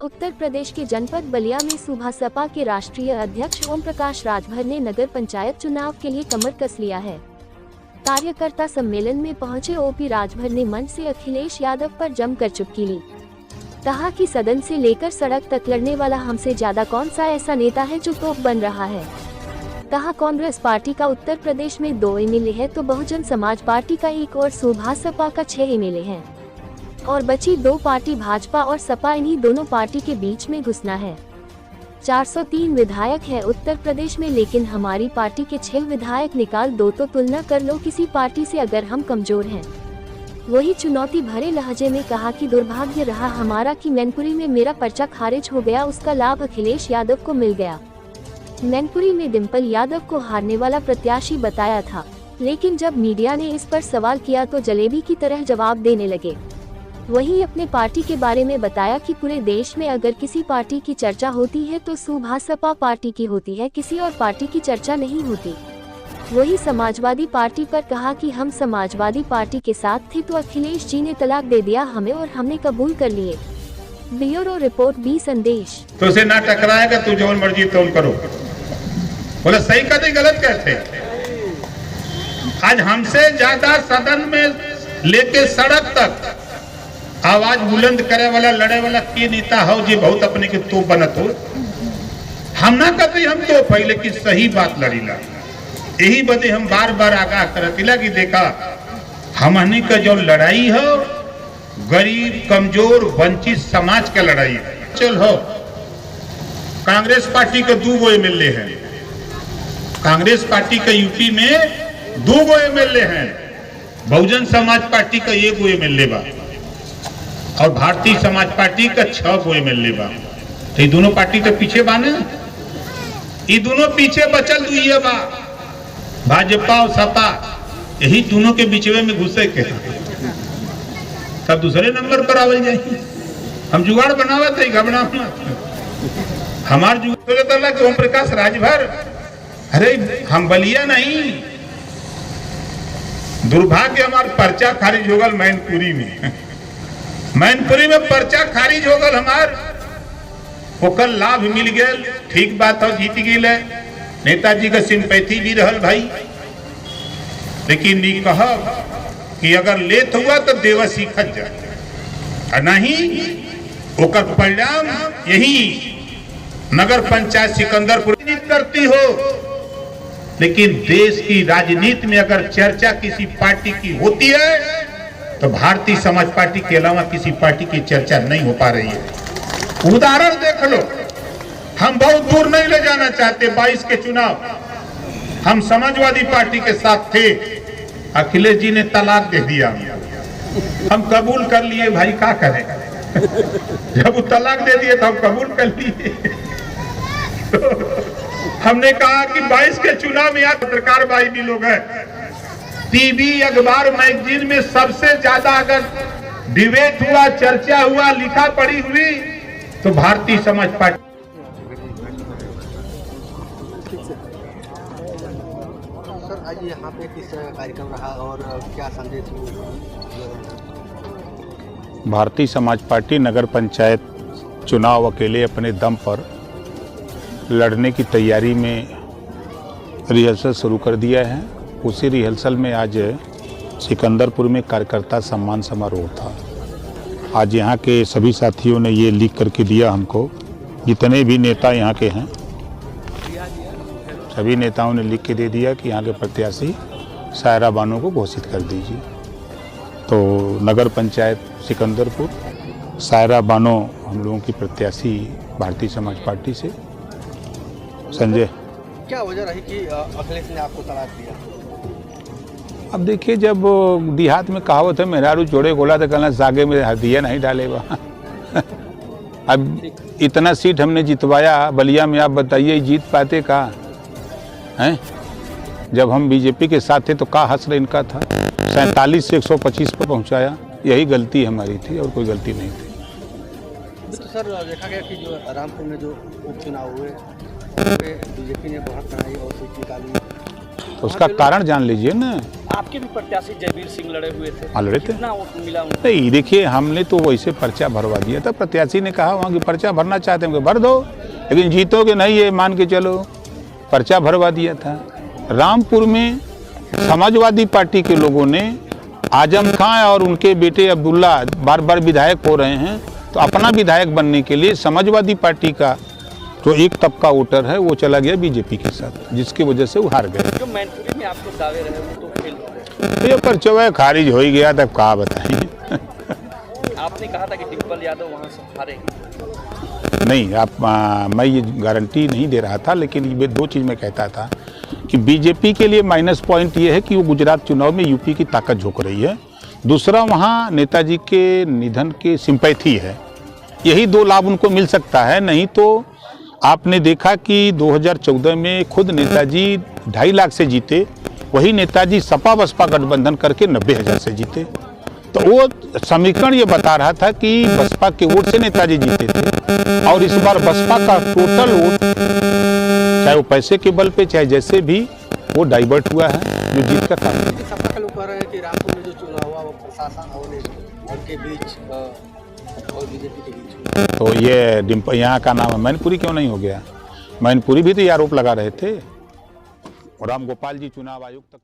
उत्तर प्रदेश के जनपद बलिया में सुबह सपा के राष्ट्रीय अध्यक्ष ओम प्रकाश राजभर ने नगर पंचायत चुनाव के लिए कमर कस लिया है। कार्यकर्ता सम्मेलन में पहुंचे ओपी राजभर ने मंच से अखिलेश यादव पर जमकर चुटकी ली। कहा कि सदन से लेकर सड़क तक लड़ने वाला हमसे ज्यादा कौन सा ऐसा नेता है जो तोप बन रहा है। कहा कांग्रेस पार्टी का उत्तर प्रदेश में 2 एमएलए है तो बहुजन समाज पार्टी का 1 और सुबह सपा का 6 एमएलए है और बची 2 पार्टी भाजपा और सपा, इन्हीं दोनों पार्टी के बीच में घुसना है। 403 विधायक है उत्तर प्रदेश में, लेकिन हमारी पार्टी के 6 विधायक निकाल दो तो तुलना कर लो किसी पार्टी से अगर हम कमजोर हैं। वही चुनौती भरे लहजे में कहा कि दुर्भाग्य रहा हमारा कि मैनपुरी में मेरा पर्चा खारिज हो गया, उसका लाभ अखिलेश यादव को मिल गया। मैनपुरी में डिम्पल यादव को हारने वाला प्रत्याशी बताया था, लेकिन जब मीडिया ने इस पर सवाल किया तो जलेबी की तरह जवाब देने लगे। वहीं अपने पार्टी के बारे में बताया कि पूरे देश में अगर किसी पार्टी की चर्चा होती है तो सुबह सपा पार्टी की होती है, किसी और पार्टी की चर्चा नहीं होती। वही समाजवादी पार्टी पर कहा कि हम समाजवादी पार्टी के साथ थे तो अखिलेश जी ने तलाक दे दिया हमें और हमने कबूल कर लिए। ब्यूरो रिपोर्ट, बी संदेश। तो उसे ना टकराएगा तो जो मर्जी तो करो, बोला सही कहते गलत कहते। आज हमसे ज्यादा सदन में लेके सड़क तक आवाज बुलंद करे वाला, लड़े वाला के नेता हो जी बहुत अपने के तो बनत हो। हम ना कहते हम तो पहले की सही बात लड़ीला, यही बदे हम बार बार आगाह करतीला कि देखा हमने का जो लड़ाई हो गरीब कमजोर वंचित समाज का लड़ाई है। चल हो कांग्रेस पार्टी के 2 एमएलए हैं, कांग्रेस पार्टी का यूपी में 2 एमएलए हैं, बहुजन समाज पार्टी का 1 एमएलए बा और भारतीय समाज पार्टी का 6 एमएलए बा। तो ये दोनों पार्टी तो पीछे बा ना, ये दोनों पीछे बचल दुइये बा, भाजपा और सपा, यही दोनों के बीचवे में घुसे के तब दूसरे नंबर पर आवल जाए। हम जुगाड़ बनावत है, घबरा हमार जुगाड़ कि ओम प्रकाश राजभर, अरे हम बलिया नहीं, दुर्भाग्य हमार पर्चा खारिज हो गल मैनपुरी में। मैनपुरी में पर्चा खारिज हो गल हमार, ओकर लाभ मिल गया, ठीक बात हो, जीत गई। नेताजी का सिंपैथी भी रहल भाई, लेकिन नहीं कह कि अगर लेट हुआ तो देवा सीखत जा, नहीं ओकर परिणाम यही नगर पंचायत सिकंदरपुर करती हो। लेकिन देश की राजनीति में अगर चर्चा किसी पार्टी की होती है तो भारतीय समाज पार्टी के अलावा किसी पार्टी की चर्चा नहीं हो पा रही है। उदाहरण देख लो, हम बहुत दूर नहीं ले जाना चाहते। 22 के चुनाव हम समाजवादी पार्टी के साथ थे, अखिलेश जी ने तलाक दे दिया, हम कबूल कर लिए। भाई क्या करें, जब वो तलाक दे दिए तो हम कबूल कर लिए। तो हमने कहा कि 22 के चुनाव में यहाँ पत्रकार भाई भी लोग हैं, टीवी अखबार मैगजीन में सबसे ज्यादा अगर डिबेट हुआ, चर्चा हुआ, लिखा पढ़ी हुई तो भारतीय समाज पार्टी। सर आज यहाँ पे किस कार्यक्रम रहा और क्या संदेश? भारतीय समाज पार्टी नगर पंचायत चुनाव अकेले अपने दम पर लड़ने की तैयारी में रिहर्सल शुरू कर दिया है। उसी रिहर्सल में आज सिकंदरपुर में कार्यकर्ता सम्मान समारोह था। आज यहाँ के सभी साथियों ने ये लिख करके दिया हमको, जितने भी नेता यहाँ के हैं सभी नेताओं ने लिख के दे दिया कि यहाँ के प्रत्याशी सायरा बानो को घोषित कर दीजिए। तो नगर पंचायत सिकंदरपुर सायरा बानो हम लोगों की प्रत्याशी भारतीय समाज पार्टी से। संजय, क्या वजह रही कि अखिलेश ने आपको तलाक दिया? अब देखिए, जब देहात में कहावत है मेहरारू जोड़े गोला तो कहना सागे में दिया नहीं डालेगा। अब इतना सीट हमने जितवाया बलिया में, आप बताइए जीत पाते का हैं? जब हम बीजेपी के साथ थे तो का हस्र इनका था, 47 से 125 पर पहुंचाया, यही गलती हमारी थी और कोई गलती नहीं थी। तो सर देखा गया कि जो रामपुर में जो उपचुनाव हुए बीजेपी ने बहुत बनाई और सीट निकाली, तो उसका कारण जान लीजिए ना। आपके भी प्रत्याशी जयवीर सिंह लड़े हुए थे, हाँ, लड़े थे। कितना वोट मिला उनको? नहीं देखिए, हमने तो वैसे पर्चा भरवा दिया था। प्रत्याशी ने कहा वहाँ की पर्चा भरना चाहते हैं, भर दो, लेकिन जीतोगे नहीं ये मान के चलो। पर्चा भरवा दिया था। रामपुर में समाजवादी पार्टी के लोगों ने आजम खां और उनके बेटे अब्दुल्ला बार बार विधायक हो रहे हैं, तो अपना विधायक बनने के लिए समाजवादी पार्टी का जो एक तबका वोटर है वो चला गया बीजेपी के साथ, जिसकी वजह से वो हार गए। जो मैनपुरी में आपको दावे रहे वो तो फेल हो गए। ये पर्चा खारिज हो ही गया, तब कहा बताएं। आपने कहा था कि डिम्पल यादव वहाँ से हारेंगे। नहीं, मैं ये गारंटी नहीं दे रहा था, लेकिन ये दो चीज़ मैं कहता था कि बीजेपी के लिए माइनस पॉइंट ये है कि वो गुजरात चुनाव में यूपी की ताकत झोंक रही है। दूसरा, वहाँ नेताजी के निधन की सिंपैथी है। यही दो लाभ उनको मिल सकता है। नहीं तो आपने देखा कि 2014 में खुद नेताजी 2.5 लाख से जीते, वही नेताजी सपा बसपा गठबंधन करके 90,000 से जीते। तो वो समीकरण ये बता रहा था कि बसपा के वोट से नेताजी जीते थे, और इस बार बसपा का टोटल वोट, चाहे वो पैसे के बल पे चाहे जैसे भी, वो डाइवर्ट हुआ है, जो जीत का कारण है। सपा के लोग कह रहे हैं कि रामपुर में जो चुनाव हुआ वो प्रशासन और उनके बीच और बीजेपी के बीच। तो ये यहाँ का नाम है मैनपुरी, क्यों नहीं हो गया? मैनपुरी भी तो ये आरोप लगा रहे थे। राम गोपाल जी चुनाव आयोग तक